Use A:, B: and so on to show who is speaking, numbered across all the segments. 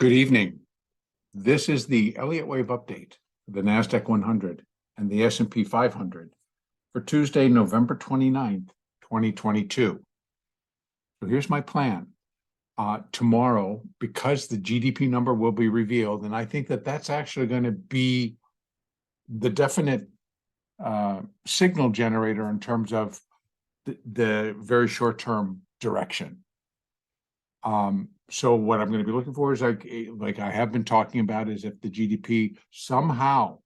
A: Good evening. This is the Elliott wave update for the NASDAQ 100 and the S&P 500 for Tuesday, November 29th, 2022. So here's my plan. Tomorrow, because the GDP number will be revealed, and I think that that's actually going to be the definite signal generator in terms of the very short-term direction. So what I'm going to be looking for is like I have been talking about is if the GDP somehow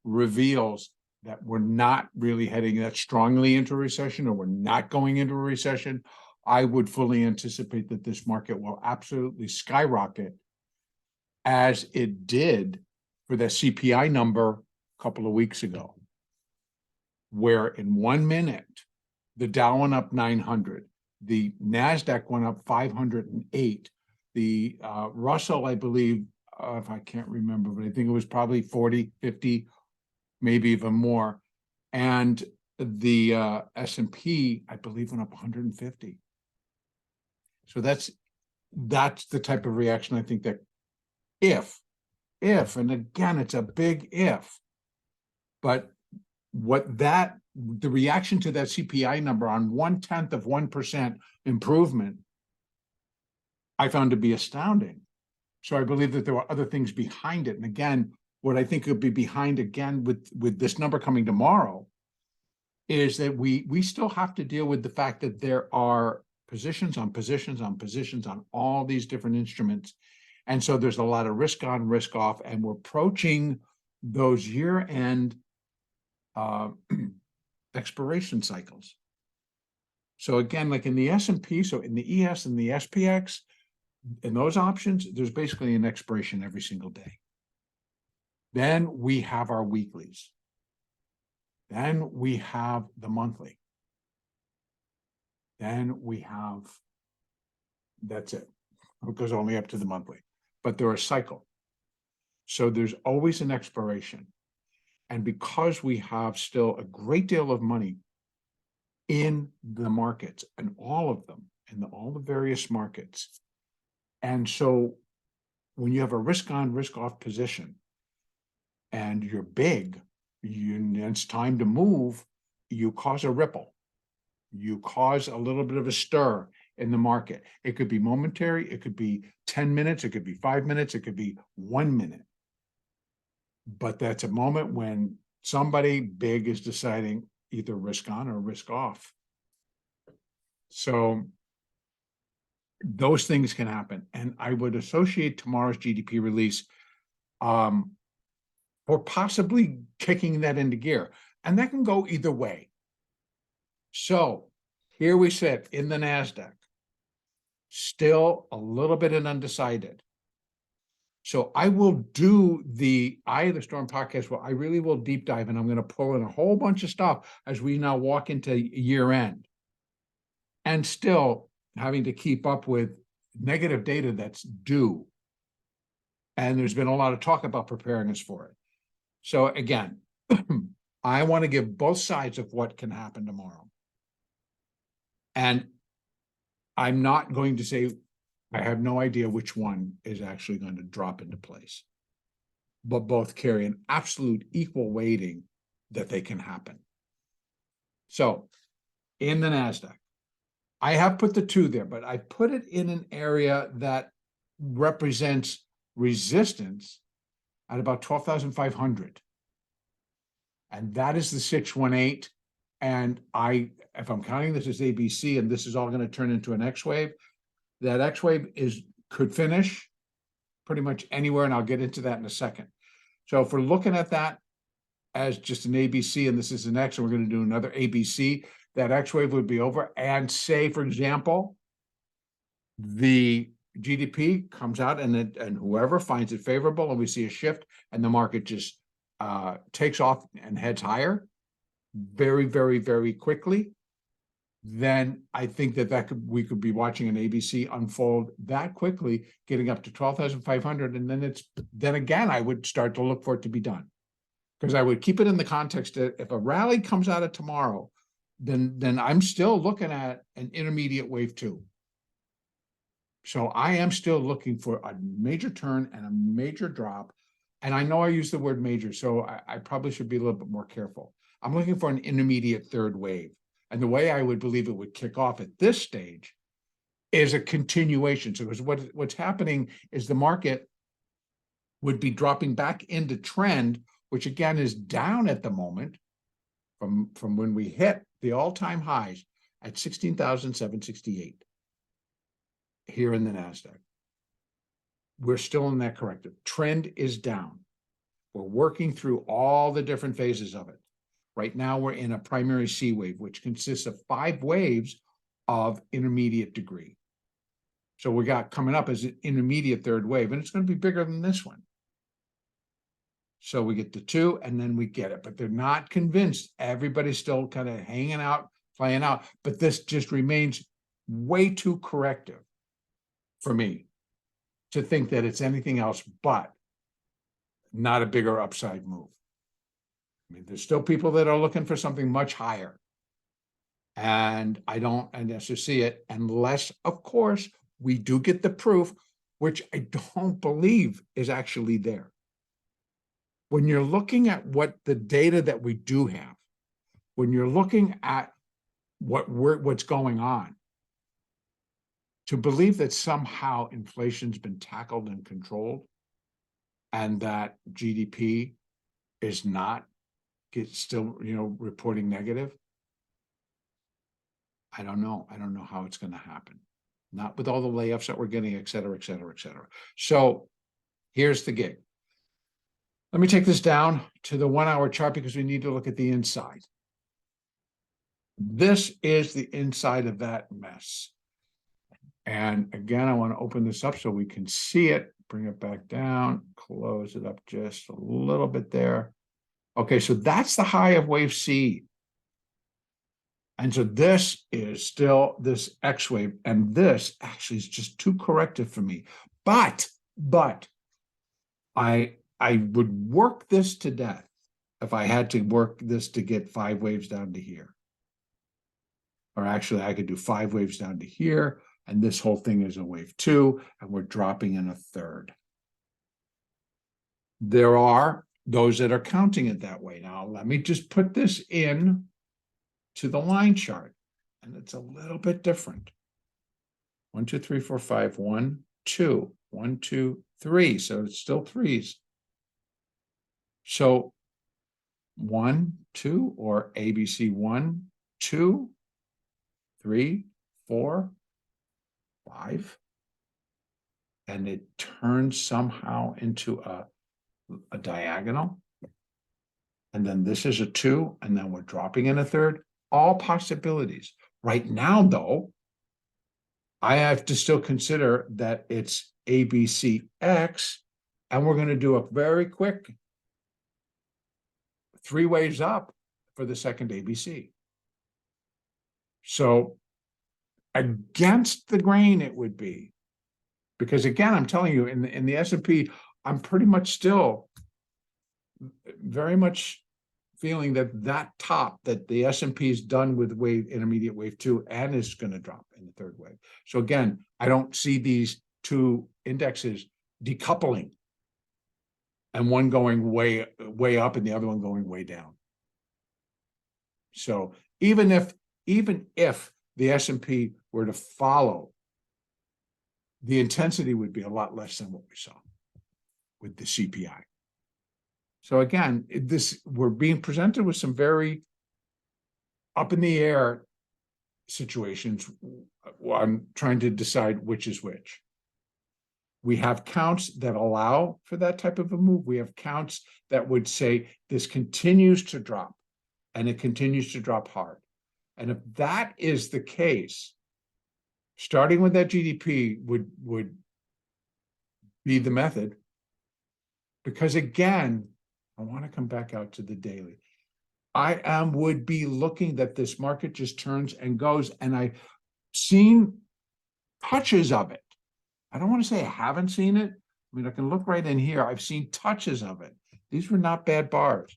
A: reveals that we're not really heading that strongly into a recession, or we're not going into a recession, I would fully anticipate that this market will absolutely skyrocket, as it did for the CPI number a couple of weeks ago, where in 1 minute, the Dow went up 900. The NASDAQ went up 508. The Russell, I believe, if I can't remember, but I think it was probably 40, 50, maybe even more. And the S&P, I believe, went up 150. So that's the type of reaction I think that if, and again, it's a big if, but the reaction to that CPI number on 0.1% improvement, I found to be astounding. So I believe that there were other things behind it. And again, what I think could be behind again with this number coming tomorrow is that we still have to deal with the fact that there are positions on positions on positions on all these different instruments. And so there's a lot of risk on, risk off, and we're approaching those year-end expiration cycles. So again, like in the S&P, so in the ES and the SPX, in those options, there's basically an expiration every single day. Then we have our weeklies. Then we have the monthly. Then we have, that's it. It goes only up to the monthly, but they're a cycle. So there's always an expiration. And because we have still a great deal of money in the markets, and all of them, in all the various markets, and so when you have a risk on, risk off position, and you're big, it's time to move, you cause a ripple. You cause a little bit of a stir in the market. It could be momentary, it could be 10 minutes, it could be 5 minutes, it could be 1 minute. But that's a moment when somebody big is deciding either risk on or risk off. So those things can happen. And I would associate tomorrow's GDP release for possibly kicking that into gear. And that can go either way. So here we sit in the NASDAQ, still a little bit undecided. So I will do the Eye of the Storm podcast where I really will deep dive, and I'm going to pull in a whole bunch of stuff as we now walk into year end, and still having to keep up with negative data that's due. And there's been a lot of talk about preparing us for it. So again, I want to give both sides of what can happen tomorrow. And I'm not going to say I have no idea which one is actually going to drop into place, but both carry an absolute equal weighting that they can happen. So in the NASDAQ, I have put the 2 there, but I put it in an area that represents resistance at about 12,500. And that is the 618. And if I'm counting this as ABC, and this is all going to turn into an X wave, that X wave could finish pretty much anywhere, and I'll get into that in a second. So if we're looking at that as just an ABC, and this is an X, and we're going to do another ABC, that X wave would be over. And say, for example, the GDP comes out, and whoever finds it favorable, and we see a shift, and the market just takes off and heads higher very, very, very quickly, then I think that we could be watching an ABC unfold that quickly, getting up to 12,500, and then again I would start to look for it to be done, because I would keep it in the context that if a rally comes out of tomorrow, then I'm still looking at an intermediate wave 2. So I am still looking for a major turn and a major drop. And I know I use the word major, so I probably should be a little bit more careful. I'm looking for an intermediate third wave. And the way I would believe it would kick off at this stage is a continuation. So because what's happening is the market would be dropping back into trend, which again is down at the moment from when we hit the all-time highs at 16,768 here in the NASDAQ. We're still in that corrective. Trend is down. We're working through all the different phases of it. Right now, we're in a primary C wave, which consists of 5 waves of intermediate degree. So we got coming up as an intermediate third wave, and it's going to be bigger than this one. So we get the 2, and then we get it, but they're not convinced. Everybody's still kind of hanging out, playing out, but this just remains way too corrective for me to think that it's anything else but not a bigger upside move. I mean, there's still people that are looking for something much higher. And I don't necessarily see it unless, of course, we do get the proof, which I don't believe is actually there. When you're looking at what the data that we do have, when you're looking at what's going on, to believe that somehow inflation's been tackled and controlled and that GDP is not still, reporting negative, I don't know. I don't know how it's going to happen. Not with all the layoffs that we're getting, et cetera, et cetera, et cetera. So here's the gig. Let me take this down to the 1-hour chart because we need to look at the inside. This is the inside of that mess. And again, I want to open this up so we can see it, bring it back down, close it up just a little bit there. Okay, so that's the high of wave C. And so this is still this X wave, and this actually is just too corrective for me. But I would work this to death if I had to work this to get 5 waves down to here. Or actually, I could do 5 waves down to here, and this whole thing is a wave 2, and we're dropping in a third. There are those that are counting it that way. Now, let me just put this in to the line chart, and it's a little bit different. 1, 2, 3, 4, 5, 1, 2, 1, 2, 3. So it's still threes. So 1, 2, or ABC 1, 2, 3, 4, 5, and it turns somehow into a diagonal. And then this is a 2, and then we're dropping in a third. All possibilities. Right now, though, I have to still consider that it's ABCX, and we're going to do a very quick 3 waves up for the second ABC. So against the grain it would be, because again, I'm telling you, in the S&P, I'm pretty much still very much feeling that top, that the S&P is done with intermediate wave 2 and is going to drop in the third wave. So again, I don't see these 2 indexes decoupling and one going way up and the other one going way down. So even if the S&P were to follow, the intensity would be a lot less than what we saw with the CPI. So again, we're being presented with some very up in the air situations. I'm trying to decide which is which. We have counts that allow for that type of a move. We have counts that would say this continues to drop, and it continues to drop hard. And if that is the case, starting with that GDP would be the method. Because again, I want to come back out to the daily. I would be looking that this market just turns and goes, and I've seen touches of it. I don't want to say I haven't seen it. I mean, I can look right in here. I've seen touches of it. These were not bad bars.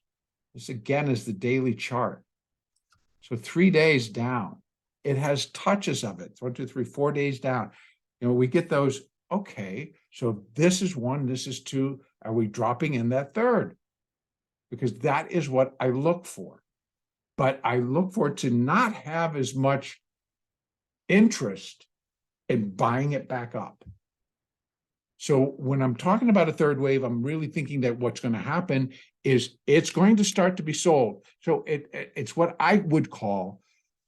A: This again is the daily chart. So 3 days down. It has touches of it. 1, 2, 3, 4 days down. We get those, okay, so this is one, this is two, are we dropping in that third? Because that is what I look for. But I look for it to not have as much interest in buying it back up. So when I'm talking about a third wave, I'm really thinking that what's going to happen is it's going to start to be sold. So it's what I would call,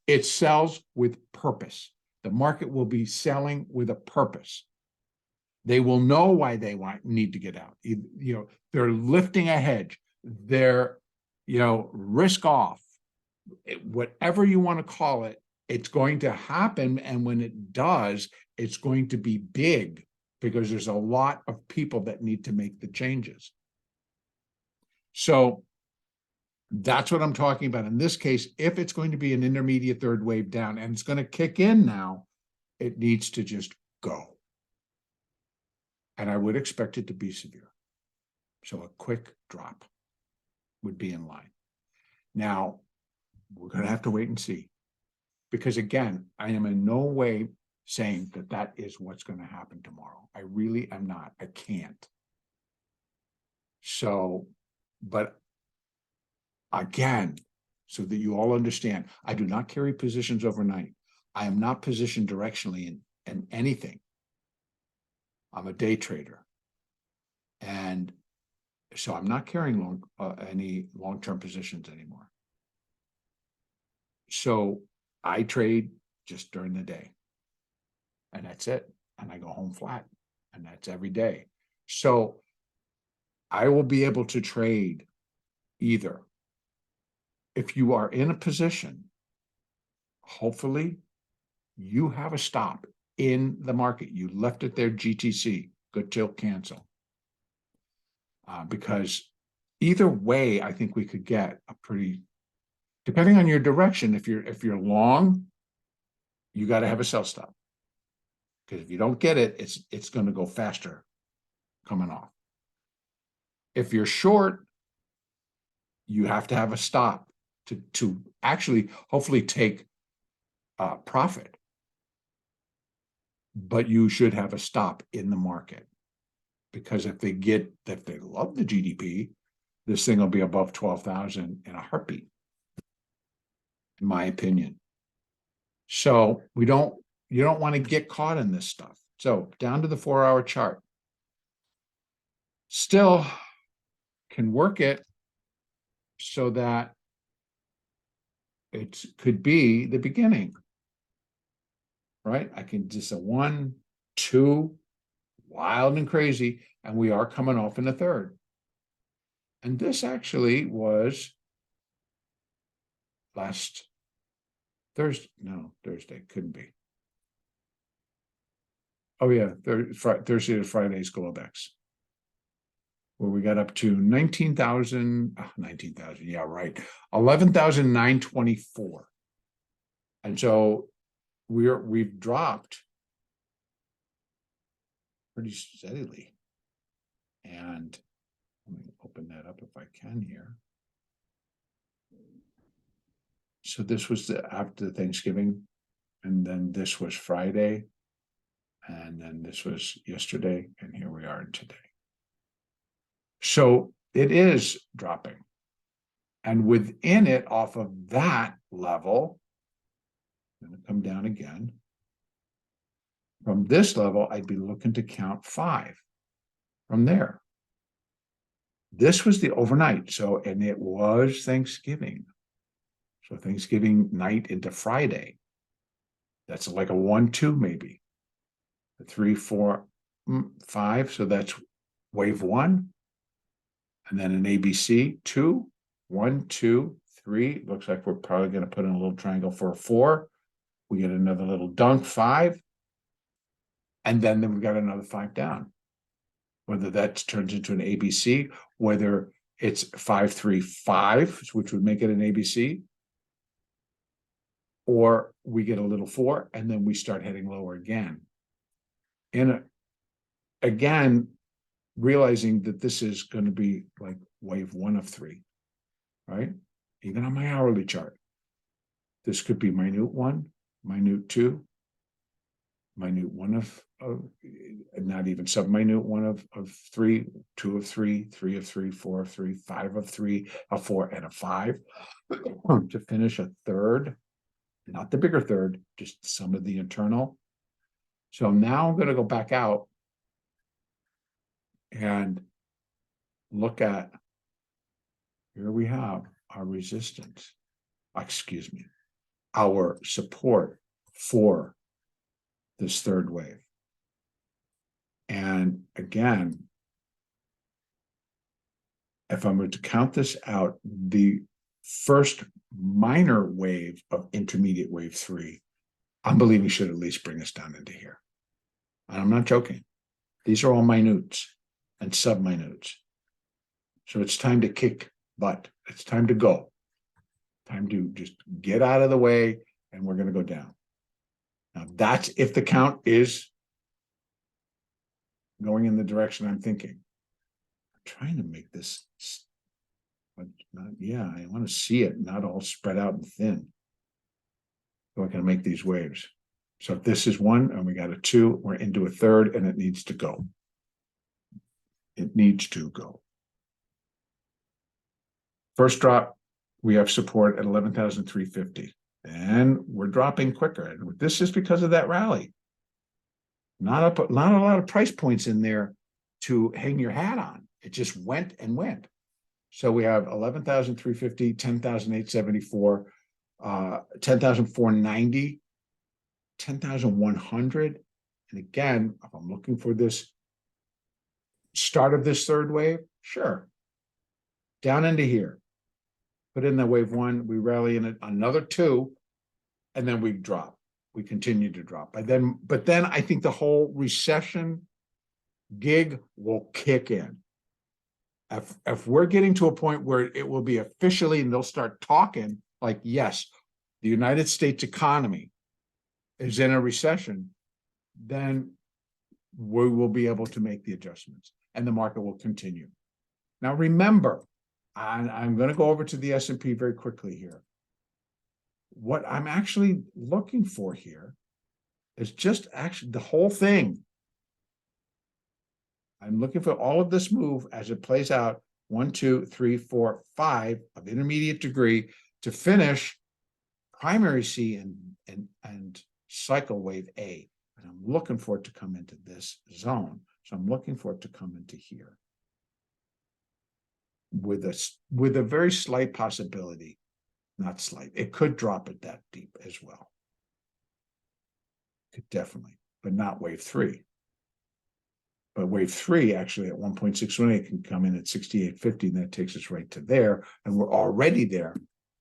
A: it sells with purpose. The market will be selling with a purpose. They will know why they need to get out. They're lifting a hedge. They're, risk off. Whatever you want to call it, it's going to happen. And when it does, it's going to be big because there's a lot of people that need to make the changes. So that's what I'm talking about. In this case, if it's going to be an intermediate third wave down and it's going to kick in now, it needs to just go. And I would expect it to be severe. So a quick drop would be in line. Now, we're going to have to wait and see. Because again, I am in no way saying that that is what's going to happen tomorrow. I really am not. I can't. So, but again, so that you all understand, I do not carry positions overnight. I am not positioned directionally in anything. I'm a day trader. And so I'm not carrying any long-term positions anymore. So I trade just during the day. And that's it. And I go home flat. And that's every day. So I will be able to trade either. If you are in a position, hopefully you have a stop in the market. You left it there, GTC, good till cancel. Because either way, I think we could get a pretty, depending on your direction, if you're long, you got to have a sell stop. Because if you don't get it, it's going to go faster coming off. If you're short, you have to have a stop to actually hopefully take profit. But you should have a stop in the market. Because if they love the GDP, this thing will be above 12,000 in a heartbeat, in my opinion. So you don't want to get caught in this stuff. So down to the 4-hour chart. Still can work it so that it could be the beginning, right? I can just a 1, 2, wild and crazy, and we are coming off in the third. And this actually was last Thursday. No, Thursday couldn't be. Oh yeah, Thursday to Friday's Globex, where we got up to 19,000, yeah, right, 11,924. And so we've dropped pretty steadily. And let me open that up if I can here. So this was after Thanksgiving, and then this was Friday, and then this was yesterday, and here we are today. So it is dropping. And within it, off of that level, I'm going to come down again. From this level, I'd be looking to count 5 from there. This was the overnight. So, and it was Thanksgiving. So Thanksgiving night into Friday. That's like a 1, 2, maybe. A 3, 4, 5. So that's wave 1. And then an ABC, 2, 1, 2, 3. Looks like we're probably going to put in a little triangle for a 4. We get another little dunk, 5. And then we've got another 5 down. Whether that turns into an ABC, whether it's 5, 3, 5, which would make it an ABC, or we get a little 4, and then we start heading lower again. And again, realizing that this is going to be like wave 1 of 3, right? Even on my hourly chart. This could be minute 1, minute 2, minute one of not even sub-minute one of three, 2 of 3, 3 of 3, 4 of 3, 5 of 3, a 4 and a 5 to finish a third, not the bigger third, just some of the internal. So now I'm going to go back out and look at, here we have our resistance, excuse me, our support for this third wave. And again, if I'm going to count this out, the first minor wave of intermediate wave 3, I'm believing should at least bring us down into here. And I'm not joking. These are all minutes and sub-minutes. So it's time to kick butt. It's time to go. Time to just get out of the way, and we're going to go down. Now, that's if the count is going in the direction I'm thinking. I'm trying to make this, but not, yeah, I want to see it, not all spread out and thin. So I can make these waves. So if this is 1 and we got a 2, we're into a third, and it needs to go. It needs to go. First drop, we have support at 11,350. And we're dropping quicker. And this is because of that rally. Not a lot of price points in there to hang your hat on. It just went and went. So we have 11,350, 10,874, 10,490, 10,100. And again, if I'm looking for this start of this third wave, sure. Down into here. Put in the wave 1, we rally in it another 2, and then we drop. We continue to drop. But then I think the whole recession gig will kick in. If we're getting to a point where it will be officially, and they'll start talking like, yes, the United States economy is in a recession, then we will be able to make the adjustments and the market will continue. Now, remember, I'm going to go over to the S&P very quickly here. What I'm actually looking for here is just actually the whole thing. I'm looking for all of this move as it plays out 1, 2, 3, 4, 5 of intermediate degree to finish primary C and cycle wave A. And I'm looking for it to come into this zone. So I'm looking for it to come into here. With a very slight possibility, not slight, it could drop it that deep as well. Could definitely, but not wave 3. But wave 3 actually at 1.618 can come in at 68.50, and that takes us right to there, and we're already there.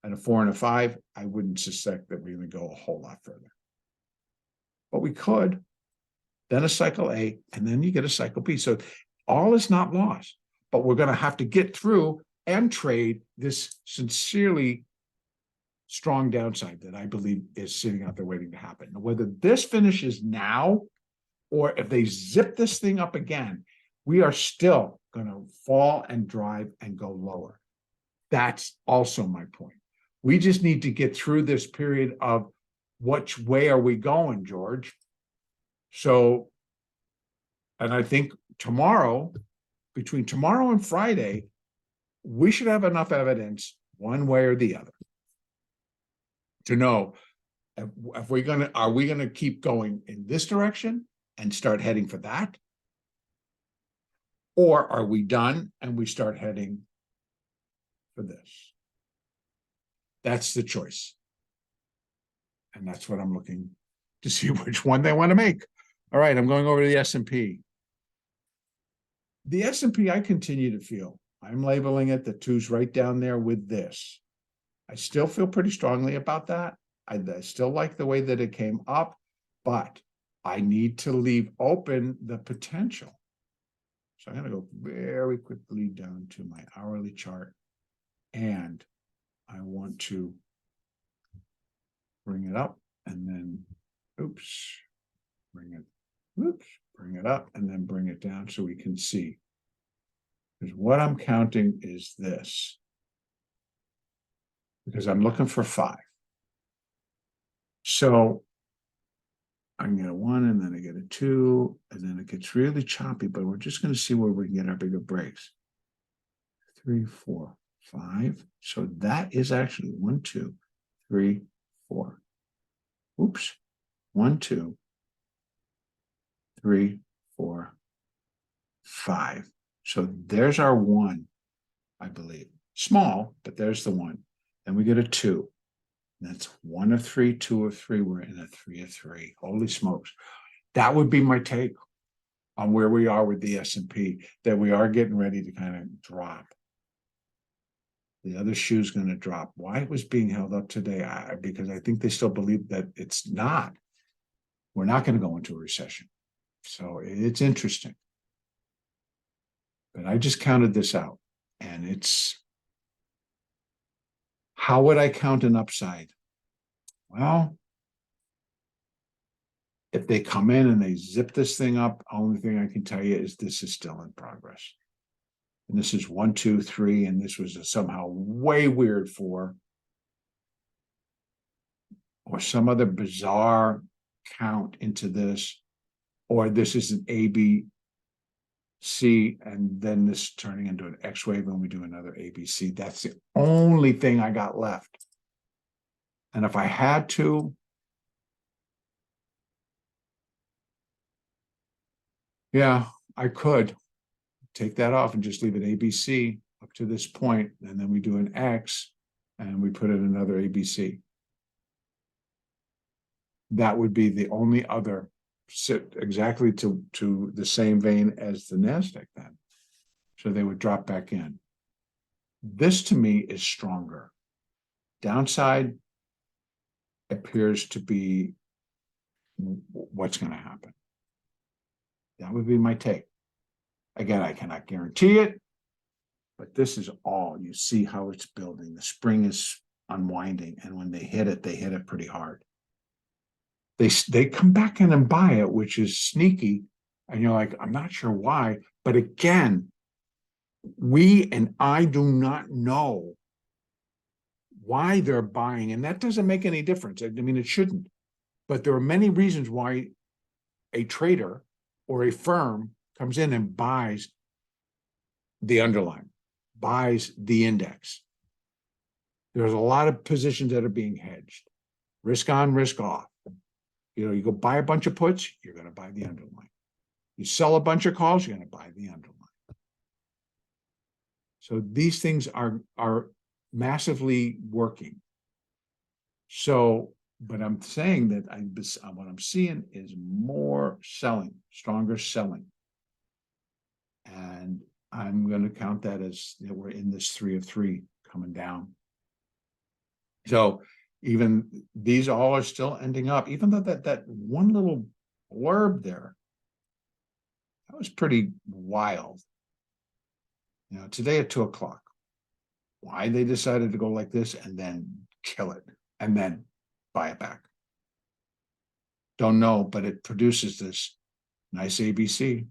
A: At a 4 and a 5, I wouldn't suspect that we're going to go a whole lot further. But we could, then a cycle A, and then you get a cycle B. So all is not lost. But we're going to have to get through and trade this sincerely strong downside that I believe is sitting out there waiting to happen. Now, whether this finishes now or if they zip this thing up again, we are still going to fall and drive and go lower. That's also my point. We just need to get through this period of which way are we going, George? So, and I think tomorrow, between tomorrow and Friday, we should have enough evidence one way or the other to know if we're going to, are we going to keep going in this direction and start heading for that? Or are we done and we start heading for this? That's the choice. And that's what I'm looking to see which one they want to make. All right, I'm going over to the S&P. The S&P, I continue to feel, I'm labeling it, the 2's right down there with this. I still feel pretty strongly about that. I still like the way that it came up, but I need to leave open the potential. So I'm going to go very quickly down to my hourly chart, and I want to bring it up and then, bring it up and then bring it down so we can see. Because what I'm counting is this. Because I'm looking for 5. So I can get a 1 and then I get a 2, and then it gets really choppy, but we're just going to see where we can get our bigger breaks. 3, 4, 5. So that is actually 1, 2, 3, 4. Oops. 1, 2, 3, 4, 5. So there's our 1, I believe. Small, but there's the 1. Then we get a 2. That's 1 of 3, 2 of 3. We're in a 3 of 3. Holy smokes. That would be my take on where we are with the S&P, that we are getting ready to kind of drop. The other shoe's going to drop. Why it was being held up today? Because I think they still believe that it's not. We're not going to go into a recession. So it's interesting. But I just counted this out, and it's, how would I count an upside? Well, if they come in and they zip this thing up, only thing I can tell you is this is still in progress. And this is 1, 2, 3, and this was a somehow way weird 4, or some other bizarre count into this, or this is an A, B, C, and then this turning into an X wave and we do another A, B, C. That's the only thing I got left. And if I had to, yeah, I could take that off and just leave it ABC up to this point, and then we do an X and we put in another ABC. That would be the only other sit exactly to the same vein as the NASDAQ then. So they would drop back in. This to me is stronger. Downside appears to be what's going to happen. That would be my take. Again, I cannot guarantee it, but this is all, you see how it's building. The spring is unwinding, and when they hit it pretty hard. They come back in and buy it, which is sneaky, and you're like, I'm not sure why, but again, we and I do not know why they're buying, and that doesn't make any difference. I mean, it shouldn't, but there are many reasons why a trader or a firm comes in and buys the underlying, buys the index. There's a lot of positions that are being hedged, risk on, risk off. You know, you go buy a bunch of puts, you're going to buy the underlying. You sell a bunch of calls, you're going to buy the underlying. So these things are massively working. So, but I'm saying that what I'm seeing is more selling, stronger selling. And I'm going to count that as, you know, we're in this 3 of 3 coming down. So even these all are still ending up, even though that one little blurb there, that was pretty wild. You know, today at 2 o'clock, why they decided to go like this and then kill it and then buy it back. Don't know, but it produces this nice ABC.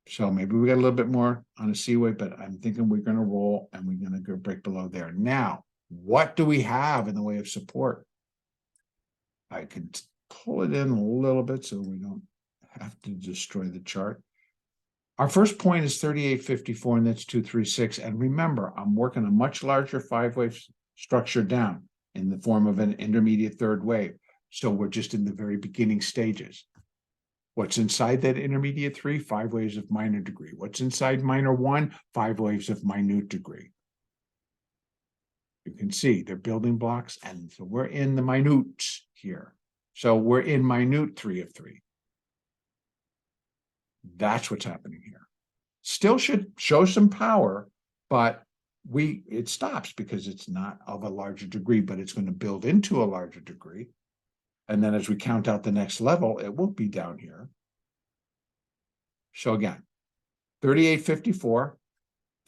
A: So maybe we got a little bit more on a C wave, but I'm thinking we're going to roll and we're going to go break below there. Now, what do we have in the way of support? I could pull it in a little bit so we don't have to destroy the chart. Our first point is 38.54, and that's 236. And remember, I'm working a much larger 5-wave structure down in the form of an intermediate third wave. So we're just in the very beginning stages. What's inside that intermediate 3? 5 waves of minor degree. What's inside minor 1? 5 waves of minute degree. You can see they're building blocks, and so we're in the minutes here. So we're in minute 3 of 3. That's what's happening here. Still should show some power, but it stops because it's not of a larger degree, but it's going to build into a larger degree. And then as we count out the next level, it will be down here. So again, 38.54,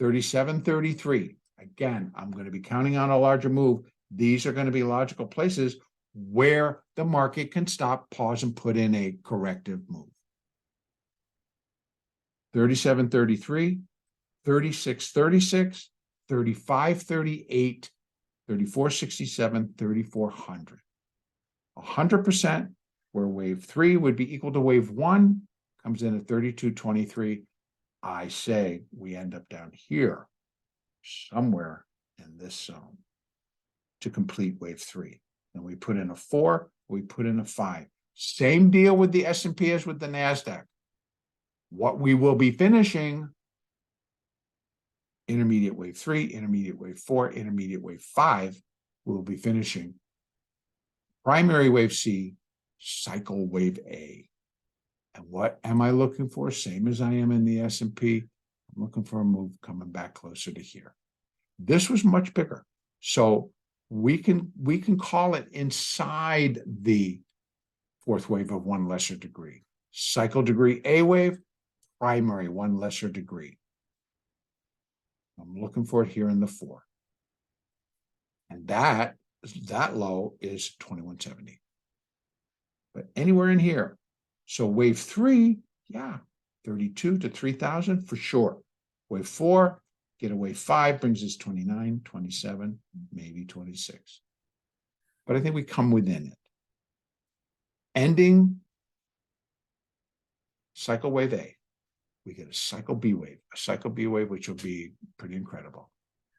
A: 37.33. Again, I'm going to be counting on a larger move. These are going to be logical places where the market can stop, pause, and put in a corrective move. 37.33, 36.36, 35.38, 34.67, 3400. 100%, where wave 3 would be equal to wave 1, comes in at 32.23. I say we end up down here, somewhere in this zone, to complete wave 3. And we put in a 4, we put in a 5. Same deal with the S&P as with the NASDAQ. What we will be finishing, intermediate wave 3, intermediate wave 4, intermediate wave 5, we'll be finishing primary wave C, cycle wave A. And what am I looking for? Same as I am in the S&P. I'm looking for a move coming back closer to here. This was much bigger. So we can call it inside the fourth wave of one lesser degree. Cycle degree A wave, primary one lesser degree. I'm looking for it here in the 4. And that low is 2170. But anywhere in here. So wave 3, yeah, 32 to 3000 for sure. Wave 4, get a wave 5 brings us 29, 27, maybe 26. But I think we come within it. Ending cycle wave A, we get a cycle B wave, which will be pretty incredible.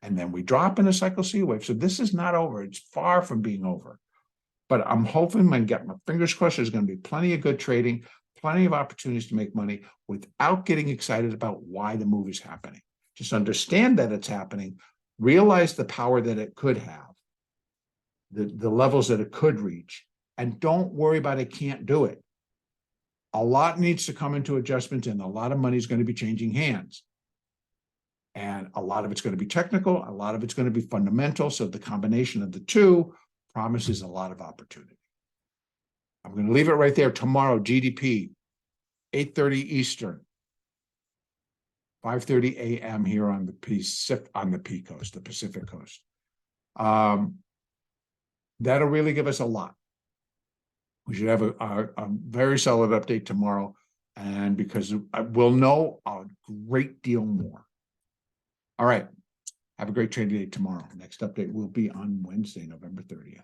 A: And then we drop in a cycle C wave. So this is not over. It's far from being over. But I'm hoping and get my fingers crossed there's going to be plenty of good trading, plenty of opportunities to make money without getting excited about why the move is happening. Just understand that it's happening, realize the power that it could have, the levels that it could reach, and don't worry about it can't do it. A lot needs to come into adjustment, and a lot of money is going to be changing hands. And a lot of it's going to be technical, a lot of it's going to be fundamental. So the combination of the two promises a lot of opportunity. I'm going to leave it right there. Tomorrow, GDP, 8:30 Eastern, 5:30 a.m. here on the Pacific Coast. That'll really give us a lot. We should have a very solid update tomorrow, and because we'll know a great deal more. All right. Have a great trading day tomorrow. Next update will be on Wednesday, November 30th.